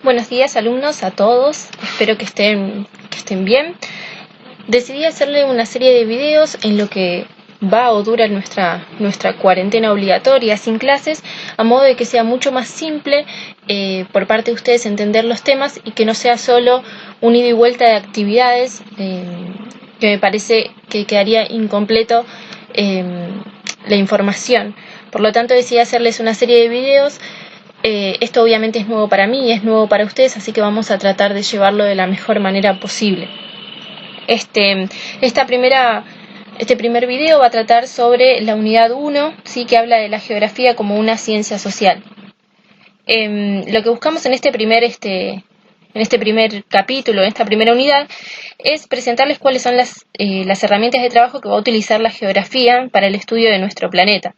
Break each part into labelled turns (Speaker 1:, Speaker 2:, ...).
Speaker 1: Buenos días, alumnos, a todos. Espero que estén bien. Decidí hacerle una serie de videos en lo que va o dura nuestra cuarentena obligatoria sin clases, a modo de que sea mucho más simple por parte de ustedes entender los temas y que no sea solo un ida y vuelta de actividades, que me parece que quedaría incompleto la información. Por lo tanto, decidí hacerles una serie de videos. Esto obviamente es nuevo para mí y es nuevo para ustedes, así que vamos a tratar de llevarlo de la mejor manera posible. Este primer video va a tratar sobre la unidad 1, ¿sí? Que habla de la geografía como una ciencia social. Lo que buscamos en este primer capítulo, en esta primera unidad, es presentarles cuáles son las herramientas de trabajo que va a utilizar la geografía para el estudio de nuestro planeta.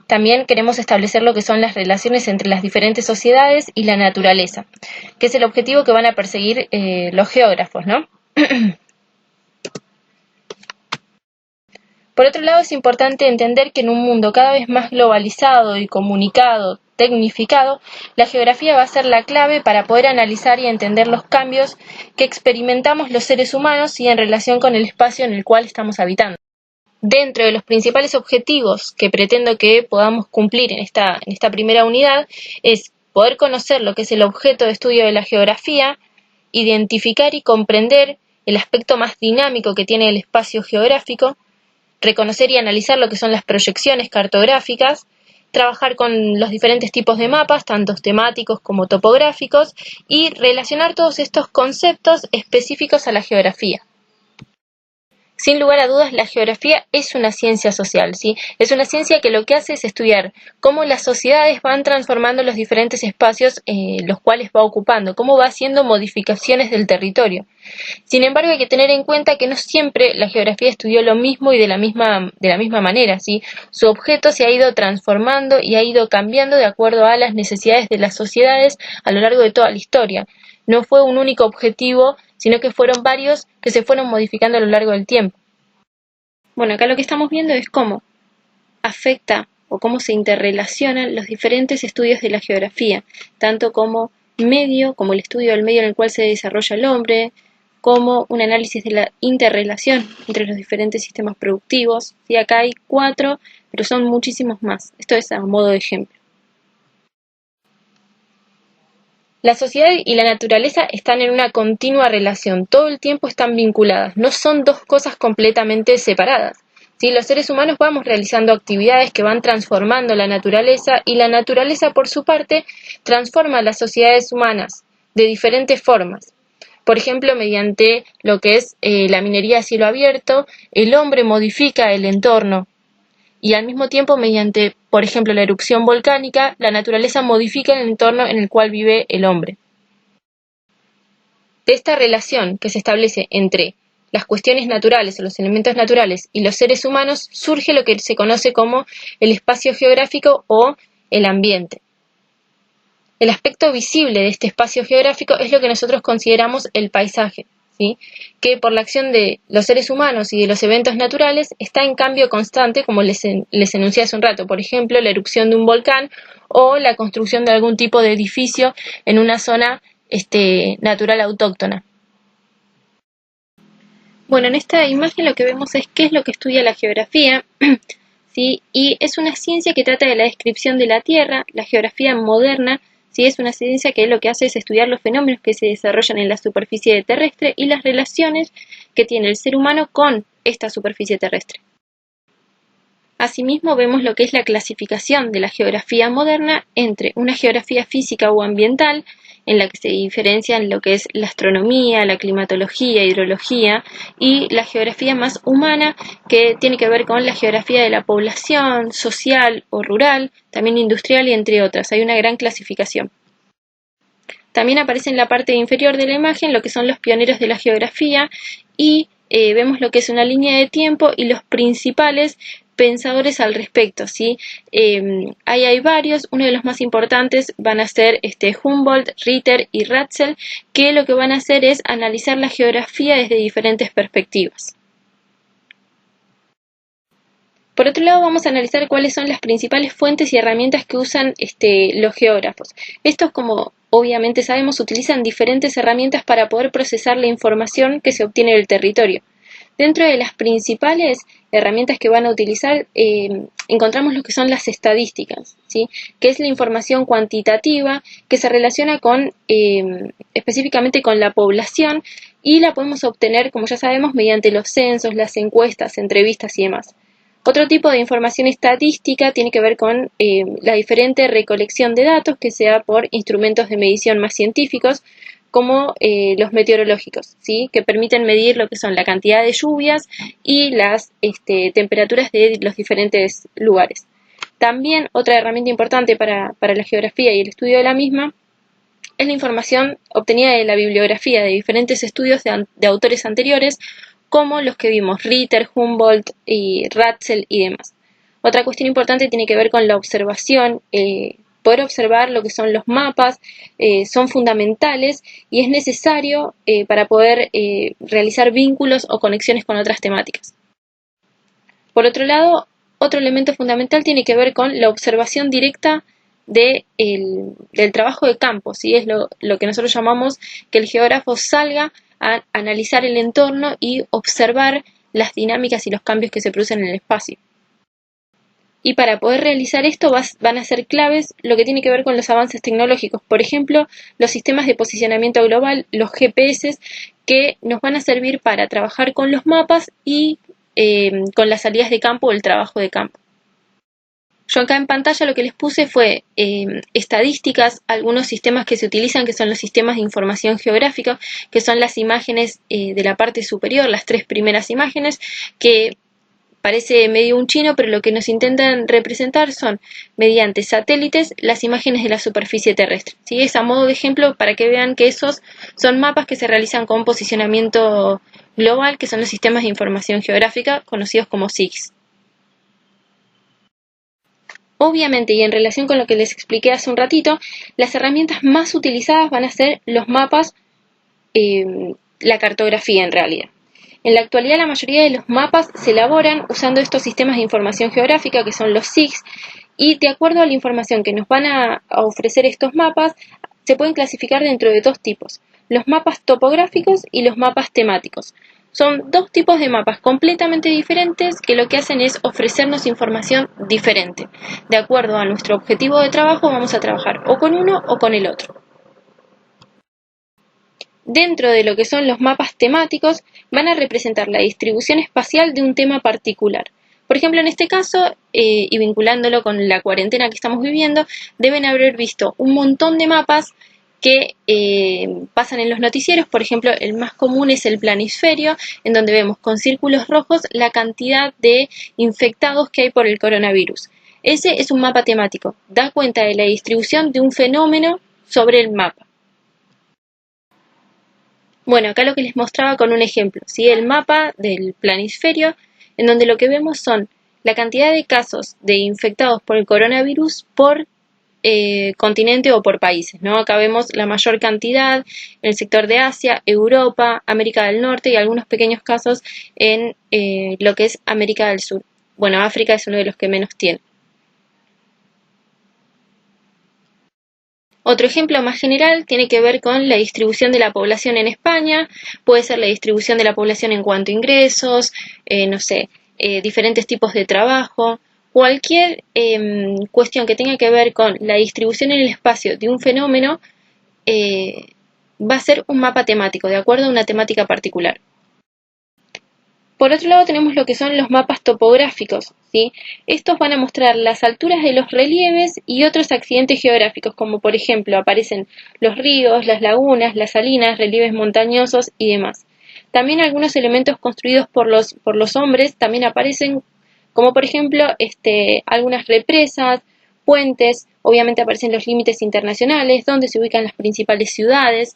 Speaker 1: También queremos establecer lo que son las relaciones entre las diferentes sociedades y la naturaleza, que es el objetivo que van a perseguir los geógrafos, ¿no? Por otro lado, es importante entender que en un mundo cada vez más globalizado y comunicado, tecnificado, la geografía va a ser la clave para poder analizar y entender los cambios que experimentamos los seres humanos y en relación con el espacio en el cual estamos habitando. Dentro de los principales objetivos que pretendo que podamos cumplir en esta primera unidad es poder conocer lo que es el objeto de estudio de la geografía, identificar y comprender el aspecto más dinámico que tiene el espacio geográfico, reconocer y analizar lo que son las proyecciones cartográficas, trabajar con los diferentes tipos de mapas, tanto temáticos como topográficos, y relacionar todos estos conceptos específicos a la geografía. Sin lugar a dudas, la geografía es una ciencia social, ¿sí? Es una ciencia que lo que hace es estudiar cómo las sociedades van transformando los diferentes espacios los cuales va ocupando, cómo va haciendo modificaciones del territorio. Sin embargo, hay que tener en cuenta que no siempre la geografía estudió lo mismo y de la misma manera, ¿sí? Su objeto se ha ido transformando y ha ido cambiando de acuerdo a las necesidades de las sociedades a lo largo de toda la historia. No fue un único objetivo, sino que fueron varios que se fueron modificando a lo largo del tiempo. Bueno, acá lo que estamos viendo es cómo afecta o cómo se interrelacionan los diferentes estudios de la geografía, tanto como medio, como el estudio del medio en el cual se desarrolla el hombre, como un análisis de la interrelación entre los diferentes sistemas productivos. Y acá hay 4, pero son muchísimos más. Esto es a modo de ejemplo. La sociedad y la naturaleza están en una continua relación, todo el tiempo están vinculadas, no son dos cosas completamente separadas. ¿Sí? Los seres humanos vamos realizando actividades que van transformando la naturaleza y la naturaleza, por su parte, transforma las sociedades humanas de diferentes formas. Por ejemplo, mediante lo que es la minería a cielo abierto, el hombre modifica el entorno. Y al mismo tiempo, mediante, por ejemplo, la erupción volcánica, la naturaleza modifica el entorno en el cual vive el hombre. De esta relación que se establece entre las cuestiones naturales o los elementos naturales y los seres humanos surge lo que se conoce como el espacio geográfico o el ambiente. El aspecto visible de este espacio geográfico es lo que nosotros consideramos el paisaje, ¿sí? Que por la acción de los seres humanos y de los eventos naturales está en cambio constante, como les enuncié hace un rato, por ejemplo, la erupción de un volcán o la construcción de algún tipo de edificio en una zona natural autóctona. Bueno, en esta imagen lo que vemos es qué es lo que estudia la geografía, ¿sí? Y es una ciencia que trata de la descripción de la Tierra. La geografía moderna, ¿sí? Es una ciencia que lo que hace es estudiar los fenómenos que se desarrollan en la superficie terrestre y las relaciones que tiene el ser humano con esta superficie terrestre. Asimismo, vemos lo que es la clasificación de la geografía moderna entre una geografía física o ambiental, en la que se diferencian lo que es la astronomía, la climatología, hidrología, y la geografía más humana, que tiene que ver con la geografía de la población, social o rural, también industrial y entre otras. Hay una gran clasificación. También aparece en la parte inferior de la imagen lo que son los pioneros de la geografía y vemos lo que es una línea de tiempo y los principales pensadores al respecto, ¿sí? Ahí hay varios, uno de los más importantes van a ser Humboldt, Ritter y Ratzel, que lo que van a hacer es analizar la geografía desde diferentes perspectivas. Por otro lado, vamos a analizar cuáles son las principales fuentes y herramientas que usan los geógrafos. Estos, como obviamente sabemos, utilizan diferentes herramientas para poder procesar la información que se obtiene del territorio. Dentro de las principales herramientas que van a utilizar encontramos lo que son las estadísticas, ¿sí? Que es la información cuantitativa que se relaciona con específicamente con la población y la podemos obtener, como ya sabemos, mediante los censos, las encuestas, entrevistas y demás. Otro tipo de información estadística tiene que ver con la diferente recolección de datos que se da por instrumentos de medición más científicos, como los meteorológicos, ¿sí? Que permiten medir lo que son la cantidad de lluvias y las temperaturas de los diferentes lugares. También otra herramienta importante para la geografía y el estudio de la misma es la información obtenida de la bibliografía de diferentes estudios de autores anteriores, como los que vimos, Ritter, Humboldt y Ratzel y demás. Otra cuestión importante tiene que ver con la observación. Poder observar lo que son los mapas son fundamentales y es necesario para poder realizar vínculos o conexiones con otras temáticas. Por otro lado, otro elemento fundamental tiene que ver con la observación directa del trabajo de campo, ¿sí? Es lo que nosotros llamamos que el geógrafo salga a analizar el entorno y observar las dinámicas y los cambios que se producen en el espacio. Y para poder realizar esto van a ser claves lo que tiene que ver con los avances tecnológicos. Por ejemplo, los sistemas de posicionamiento global, los GPS, que nos van a servir para trabajar con los mapas y con las salidas de campo o el trabajo de campo. Yo acá en pantalla lo que les puse fue estadísticas, algunos sistemas que se utilizan, que son los sistemas de información geográfica, que son las imágenes de la parte superior, las 3 primeras imágenes, que parece medio un chino, pero lo que nos intentan representar son, mediante satélites, las imágenes de la superficie terrestre. ¿Sí? Es a modo de ejemplo para que vean que esos son mapas que se realizan con posicionamiento global, que son los sistemas de información geográfica, conocidos como SIGs. Obviamente, y en relación con lo que les expliqué hace un ratito, las herramientas más utilizadas van a ser los mapas, la cartografía en realidad. En la actualidad la mayoría de los mapas se elaboran usando estos sistemas de información geográfica que son los SIGs y de acuerdo a la información que nos van a ofrecer estos mapas se pueden clasificar dentro de 2 tipos, los mapas topográficos y los mapas temáticos. Son 2 tipos de mapas completamente diferentes que lo que hacen es ofrecernos información diferente. De acuerdo a nuestro objetivo de trabajo vamos a trabajar o con uno o con el otro. Dentro de lo que son los mapas temáticos van a representar la distribución espacial de un tema particular. Por ejemplo, en este caso, y vinculándolo con la cuarentena que estamos viviendo, deben haber visto un montón de mapas que pasan en los noticieros. Por ejemplo, el más común es el planisferio, en donde vemos con círculos rojos la cantidad de infectados que hay por el coronavirus. Ese es un mapa temático, da cuenta de la distribución de un fenómeno sobre el mapa. Bueno, acá lo que les mostraba con un ejemplo, ¿sí? El mapa del planisferio, en donde lo que vemos son la cantidad de casos de infectados por el coronavirus por continente o por países, ¿no? Acá vemos la mayor cantidad en el sector de Asia, Europa, América del Norte y algunos pequeños casos en lo que es América del Sur. Bueno, África es uno de los que menos tiene. Otro ejemplo más general tiene que ver con la distribución de la población en España, puede ser la distribución de la población en cuanto a ingresos, diferentes tipos de trabajo, cualquier cuestión que tenga que ver con la distribución en el espacio de un fenómeno va a ser un mapa temático, de acuerdo a una temática particular. Por otro lado tenemos lo que son los mapas topográficos, ¿sí? Estos van a mostrar las alturas de los relieves y otros accidentes geográficos, como por ejemplo aparecen los ríos, las lagunas, las salinas, relieves montañosos y demás. También algunos elementos construidos por los hombres también aparecen, como por ejemplo algunas represas, puentes, obviamente aparecen los límites internacionales, donde se ubican las principales ciudades.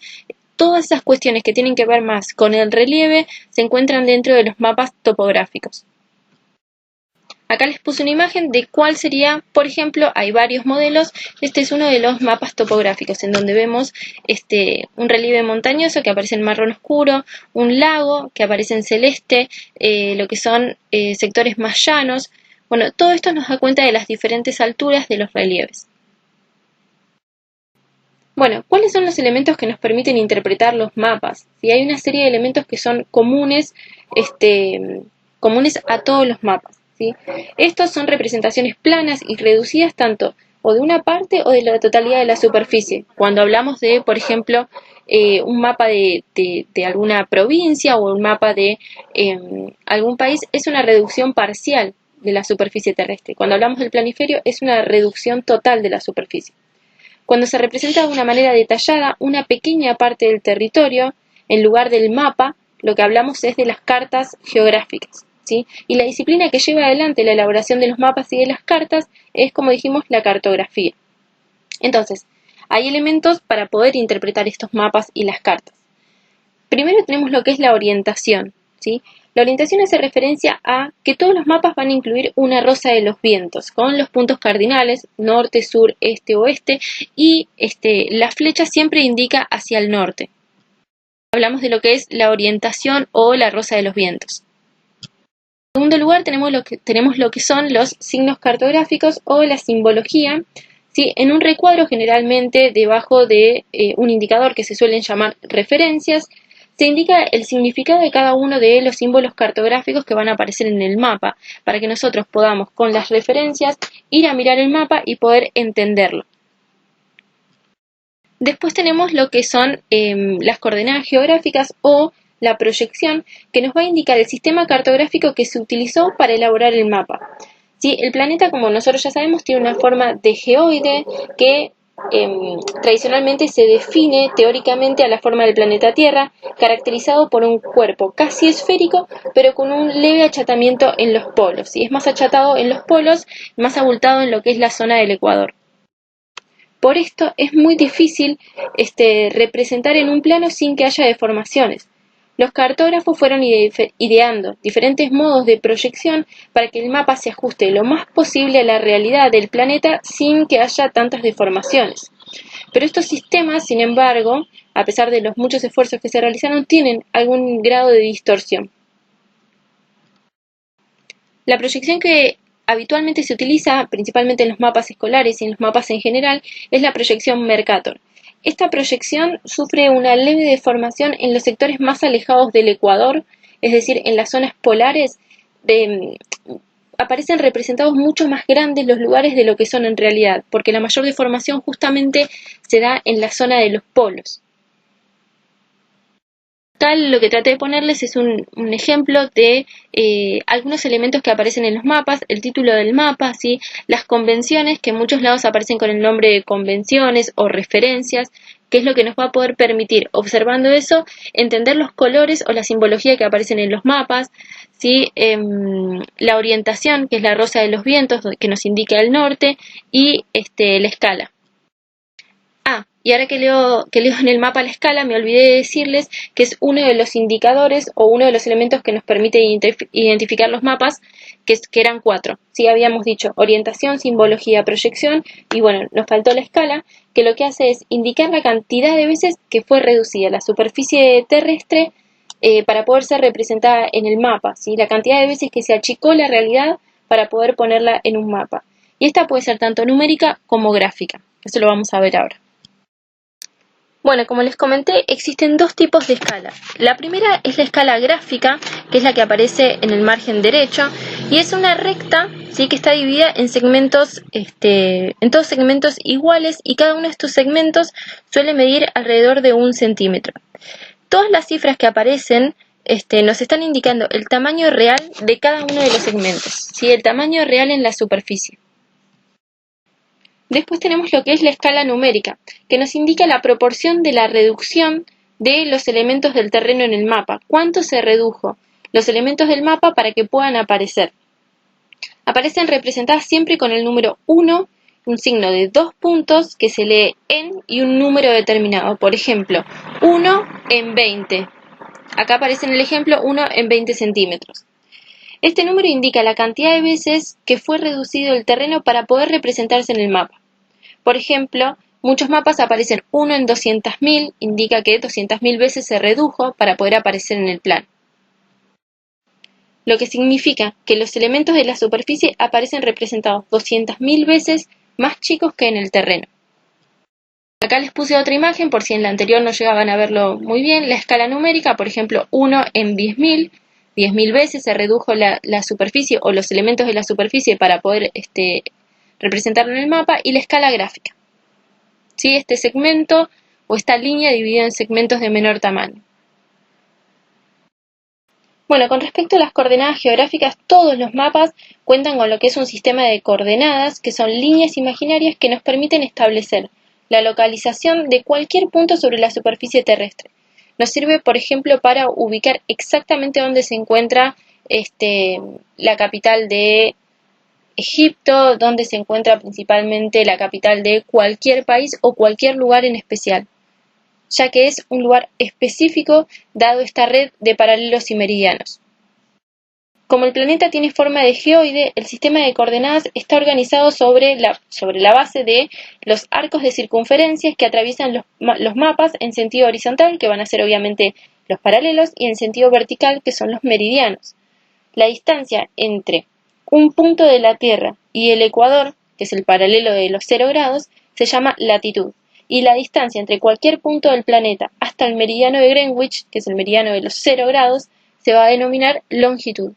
Speaker 1: Todas esas cuestiones que tienen que ver más con el relieve se encuentran dentro de los mapas topográficos. Acá les puse una imagen de cuál sería, por ejemplo, hay varios modelos. Este es uno de los mapas topográficos en donde vemos un relieve montañoso que aparece en marrón oscuro, un lago que aparece en celeste, lo que son sectores más llanos. Bueno, todo esto nos da cuenta de las diferentes alturas de los relieves. Bueno, ¿cuáles son los elementos que nos permiten interpretar los mapas? ¿Sí? Hay una serie de elementos que son comunes, comunes a todos los mapas, ¿sí? Estos son representaciones planas y reducidas tanto o de una parte o de la totalidad de la superficie. Cuando hablamos de, por ejemplo, un mapa de alguna provincia o un mapa de algún país, es una reducción parcial de la superficie terrestre. Cuando hablamos del planiferio, es una reducción total de la superficie. Cuando se representa de una manera detallada una pequeña parte del territorio, en lugar del mapa, lo que hablamos es de las cartas geográficas, ¿sí? Y la disciplina que lleva adelante la elaboración de los mapas y de las cartas es, como dijimos, la cartografía. Entonces, hay elementos para poder interpretar estos mapas y las cartas. Primero tenemos lo que es la orientación, ¿sí? La orientación hace referencia a que todos los mapas van a incluir una rosa de los vientos, con los puntos cardinales, norte, sur, este, oeste, y la flecha siempre indica hacia el norte. Hablamos de lo que es la orientación o la rosa de los vientos. En segundo lugar tenemos lo que son los signos cartográficos o la simbología, ¿sí? En un recuadro, generalmente debajo de un indicador que se suelen llamar referencias, se indica el significado de cada uno de los símbolos cartográficos que van a aparecer en el mapa, para que nosotros podamos, con las referencias, ir a mirar el mapa y poder entenderlo. Después tenemos lo que son las coordenadas geográficas o la proyección, que nos va a indicar el sistema cartográfico que se utilizó para elaborar el mapa. ¿Sí? El planeta, como nosotros ya sabemos, tiene una forma de geoide que tradicionalmente se define teóricamente a la forma del planeta Tierra, caracterizado por un cuerpo casi esférico, pero con un leve achatamiento en los polos. ¿Sí? Es más achatado en los polos, más abultado en lo que es la zona del Ecuador. Por esto es muy difícil representar en un plano sin que haya deformaciones. Los cartógrafos fueron ideando diferentes modos de proyección para que el mapa se ajuste lo más posible a la realidad del planeta sin que haya tantas deformaciones. Pero estos sistemas, sin embargo, a pesar de los muchos esfuerzos que se realizaron, tienen algún grado de distorsión. La proyección que habitualmente se utiliza, principalmente en los mapas escolares y en los mapas en general, es la proyección Mercator. Esta proyección sufre una leve deformación en los sectores más alejados del Ecuador, es decir, en las zonas polares, aparecen representados mucho más grandes los lugares de lo que son en realidad, porque la mayor deformación justamente se da en la zona de los polos. Lo que traté de ponerles es un ejemplo de algunos elementos que aparecen en los mapas, el título del mapa, ¿sí? Las convenciones, que en muchos lados aparecen con el nombre de convenciones o referencias, que es lo que nos va a poder permitir, observando eso, entender los colores o la simbología que aparecen en los mapas, ¿sí? La orientación, que es la rosa de los vientos, que nos indica el norte, y la escala. Y ahora que leo en el mapa la escala, me olvidé de decirles que es uno de los indicadores o uno de los elementos que nos permite identificar los mapas, que eran 4. Sí, habíamos dicho orientación, simbología, proyección, y bueno, nos faltó la escala, que lo que hace es indicar la cantidad de veces que fue reducida la superficie terrestre para poder ser representada en el mapa, ¿sí? La cantidad de veces que se achicó la realidad para poder ponerla en un mapa. Y esta puede ser tanto numérica como gráfica. Eso lo vamos a ver ahora. Bueno, como les comenté, existen dos tipos de escala. La primera es la escala gráfica, que es la que aparece en el margen derecho, y es una recta, ¿sí? Que está dividida en segmentos, en todos segmentos iguales, y cada uno de estos segmentos suele medir alrededor de 1 centímetro. Todas las cifras que aparecen nos están indicando el tamaño real de cada uno de los segmentos, ¿sí? El tamaño real en la superficie. Después tenemos lo que es la escala numérica, que nos indica la proporción de la reducción de los elementos del terreno en el mapa. ¿Cuánto se redujo los elementos del mapa para que puedan aparecer? Aparecen representadas siempre con el número 1, un signo de 2 puntos que se lee en y un número determinado. Por ejemplo, 1 en 20. Acá aparece en el ejemplo 1 en 20 centímetros. Este número indica la cantidad de veces que fue reducido el terreno para poder representarse en el mapa. Por ejemplo, muchos mapas aparecen 1 en 200.000, indica que 200.000 veces se redujo para poder aparecer en el plano. Lo que significa que los elementos de la superficie aparecen representados 200.000 veces más chicos que en el terreno. Acá les puse otra imagen por si en la anterior no llegaban a verlo muy bien. La escala numérica, por ejemplo, 1 en 10.000. 10.000 veces se redujo la superficie o los elementos de la superficie para poder representarlo en el mapa. Y la escala gráfica, ¿sí? Este segmento o esta línea dividida en segmentos de menor tamaño. Bueno, con respecto a las coordenadas geográficas, todos los mapas cuentan con lo que es un sistema de coordenadas, que son líneas imaginarias que nos permiten establecer la localización de cualquier punto sobre la superficie terrestre. Nos sirve, por ejemplo, para ubicar exactamente dónde se encuentra la capital de Egipto, dónde se encuentra principalmente la capital de cualquier país o cualquier lugar en especial, ya que es un lugar específico dado esta red de paralelos y meridianos. Como el planeta tiene forma de geoide, el sistema de coordenadas está organizado sobre la base de los arcos de circunferencias que atraviesan los mapas en sentido horizontal, que van a ser obviamente los paralelos, y en sentido vertical, que son los meridianos. La distancia entre un punto de la Tierra y el ecuador, que es el paralelo de los 0 grados, se llama latitud. Y la distancia entre cualquier punto del planeta hasta el meridiano de Greenwich, que es el meridiano de los 0 grados, se va a denominar longitud.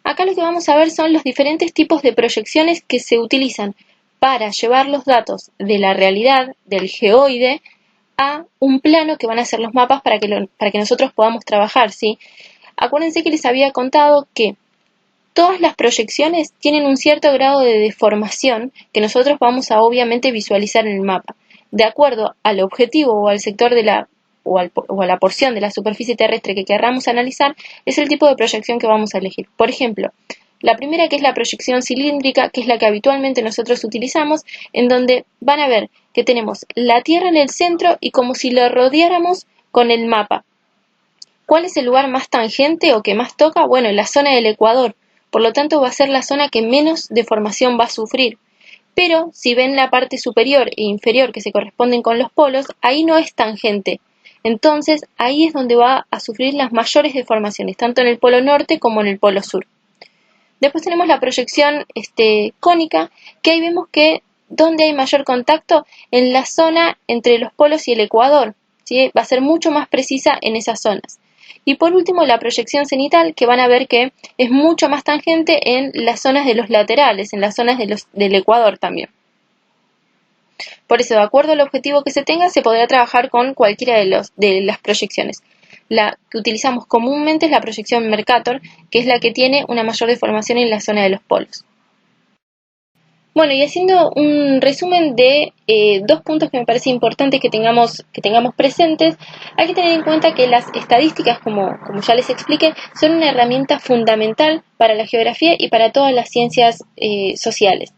Speaker 1: Acá lo que vamos a ver son los diferentes tipos de proyecciones que se utilizan para llevar los datos de la realidad, del geoide, a un plano que van a ser los mapas para que nosotros podamos trabajar, ¿sí? Acuérdense que les había contado que todas las proyecciones tienen un cierto grado de deformación que nosotros vamos a obviamente visualizar en el mapa. De acuerdo al objetivo o al sector o a la porción de la superficie terrestre que querramos analizar, es el tipo de proyección que vamos a elegir. Por ejemplo, la primera, que es la proyección cilíndrica, que es la que habitualmente nosotros utilizamos, en donde van a ver que tenemos la Tierra en el centro y como si lo rodeáramos con el mapa. ¿Cuál es el lugar más tangente o que más toca? Bueno, la zona del ecuador. Por lo tanto, va a ser la zona que menos deformación va a sufrir. Pero si ven la parte superior e inferior que se corresponden con los polos, ahí no es tangente. Entonces, ahí es donde va a sufrir las mayores deformaciones, tanto en el polo norte como en el polo sur. Después tenemos la proyección cónica, que ahí vemos que donde hay mayor contacto, en la zona entre los polos y el ecuador, ¿sí? Va a ser mucho más precisa en esas zonas. Y por último, la proyección cenital, que van a ver que es mucho más tangente en las zonas de los laterales, en las zonas del ecuador también. Por eso, de acuerdo al objetivo que se tenga, se podrá trabajar con cualquiera de las proyecciones. La que utilizamos comúnmente es la proyección Mercator, que es la que tiene una mayor deformación en la zona de los polos. Bueno, y haciendo un resumen de dos puntos que me parece importante que tengamos presentes, hay que tener en cuenta que las estadísticas, como ya les expliqué, son una herramienta fundamental para la geografía y para todas las ciencias sociales.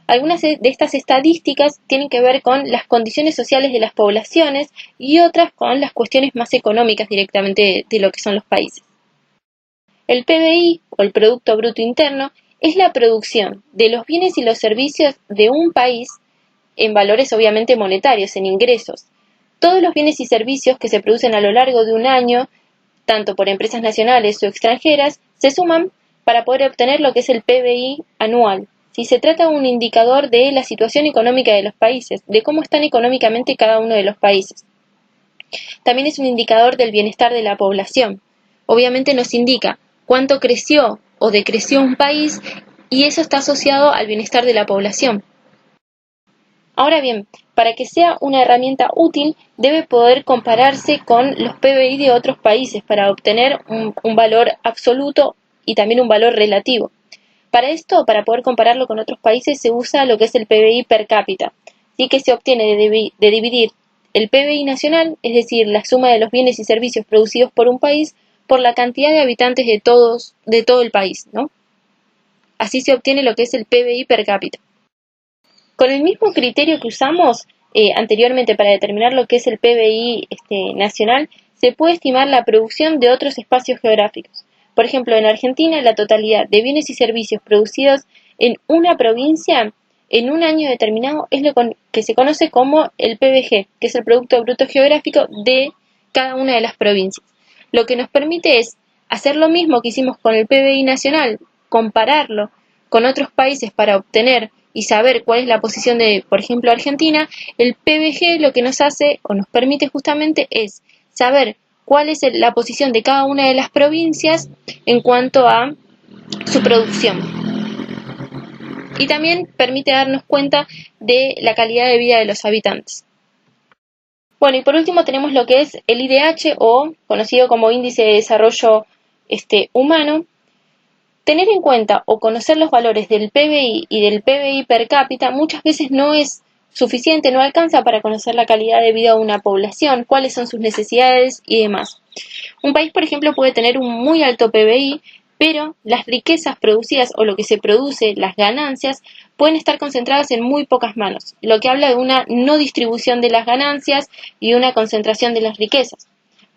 Speaker 1: Algunas de estas estadísticas tienen que ver con las condiciones sociales de las poblaciones y otras con las cuestiones más económicas directamente de lo que son los países. El PBI, o el Producto Bruto Interno, es la producción de los bienes y los servicios de un país en valores obviamente monetarios, en ingresos. Todos los bienes y servicios que se producen a lo largo de un año, tanto por empresas nacionales o extranjeras, se suman para poder obtener lo que es el PBI anual. Si se trata de un indicador de la situación económica de los países, de cómo están económicamente cada uno de los países. También es un indicador del bienestar de la población. Obviamente nos indica cuánto creció o decreció un país y eso está asociado al bienestar de la población. Ahora bien, para que sea una herramienta útil, debe poder compararse con los PBI de otros países para obtener un valor absoluto y también un valor relativo. Para esto, para poder compararlo con otros países, se usa lo que es el PBI per cápita, ¿sí? Que se obtiene de dividir el PBI nacional, es decir, la suma de los bienes y servicios producidos por un país, por la cantidad de habitantes de todo el país, ¿no? Así se obtiene lo que es el PBI per cápita. Con el mismo criterio que usamos anteriormente para determinar lo que es el PBI nacional, se puede estimar la producción de otros espacios geográficos. Por ejemplo, en Argentina, la totalidad de bienes y servicios producidos en una provincia en un año determinado es lo que se conoce como el PBG, que es el Producto Bruto Geográfico de cada una de las provincias. Lo que nos permite es hacer lo mismo que hicimos con el PBI nacional, compararlo con otros países para obtener y saber cuál es la posición de, por ejemplo, Argentina, el PBG lo que nos hace o nos permite justamente es saber cuál es la posición de cada una de las provincias en cuanto a su producción. Y también permite darnos cuenta de la calidad de vida de los habitantes. Bueno, y por último tenemos lo que es el IDH, o conocido como Índice de Desarrollo Humano. Tener en cuenta o conocer los valores del PBI y del PBI per cápita muchas veces no es suficiente, no alcanza para conocer la calidad de vida de una población, cuáles son sus necesidades y demás. Un país, por ejemplo, puede tener un muy alto PBI, pero las riquezas producidas o lo que se produce, las ganancias, pueden estar concentradas en muy pocas manos, lo que habla de una no distribución de las ganancias y una concentración de las riquezas.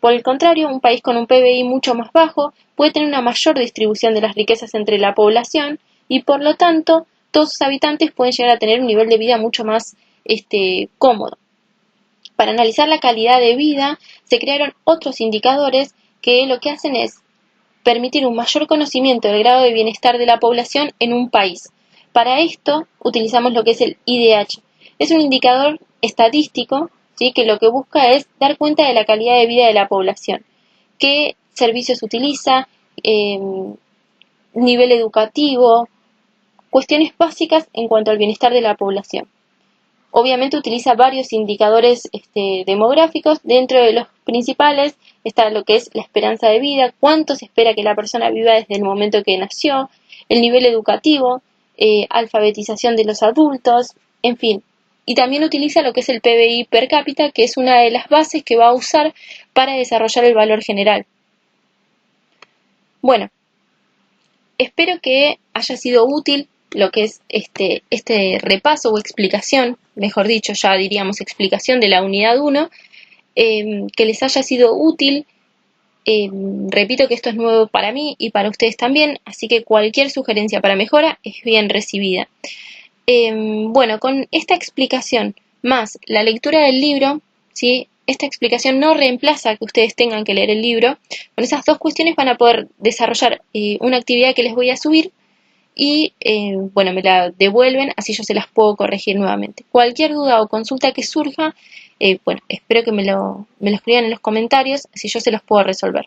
Speaker 1: Por el contrario, un país con un PBI mucho más bajo puede tener una mayor distribución de las riquezas entre la población y, por lo tanto, todos sus habitantes pueden llegar a tener un nivel de vida mucho más cómodo. Para analizar la calidad de vida, se crearon otros indicadores que lo que hacen es permitir un mayor conocimiento del grado de bienestar de la población en un país. Para esto utilizamos lo que es el IDH. Es un indicador estadístico, ¿sí?, que lo que busca es dar cuenta de la calidad de vida de la población. ¿Qué servicios utiliza? Nivel educativo, cuestiones básicas en cuanto al bienestar de la población. Obviamente utiliza varios indicadores demográficos. Dentro de los principales está lo que es la esperanza de vida, cuánto se espera que la persona viva desde el momento que nació, el nivel educativo, alfabetización de los adultos, en fin. Y también utiliza lo que es el PBI per cápita, que es una de las bases que va a usar para desarrollar el valor general. Bueno, espero que haya sido útil lo que es este repaso o explicación, mejor dicho, ya diríamos explicación de la unidad 1, que les haya sido útil. Repito que esto es nuevo para mí y para ustedes también, así que cualquier sugerencia para mejora es bien recibida. Bueno, con esta explicación más la lectura del libro, ¿sí?, esta explicación no reemplaza que ustedes tengan que leer el libro. Con esas dos cuestiones van a poder desarrollar una actividad que les voy a subir y bueno, me la devuelven, así yo se las puedo corregir nuevamente. Cualquier duda o consulta que surja, bueno, espero que me lo escriban en los comentarios, así yo se los puedo resolver.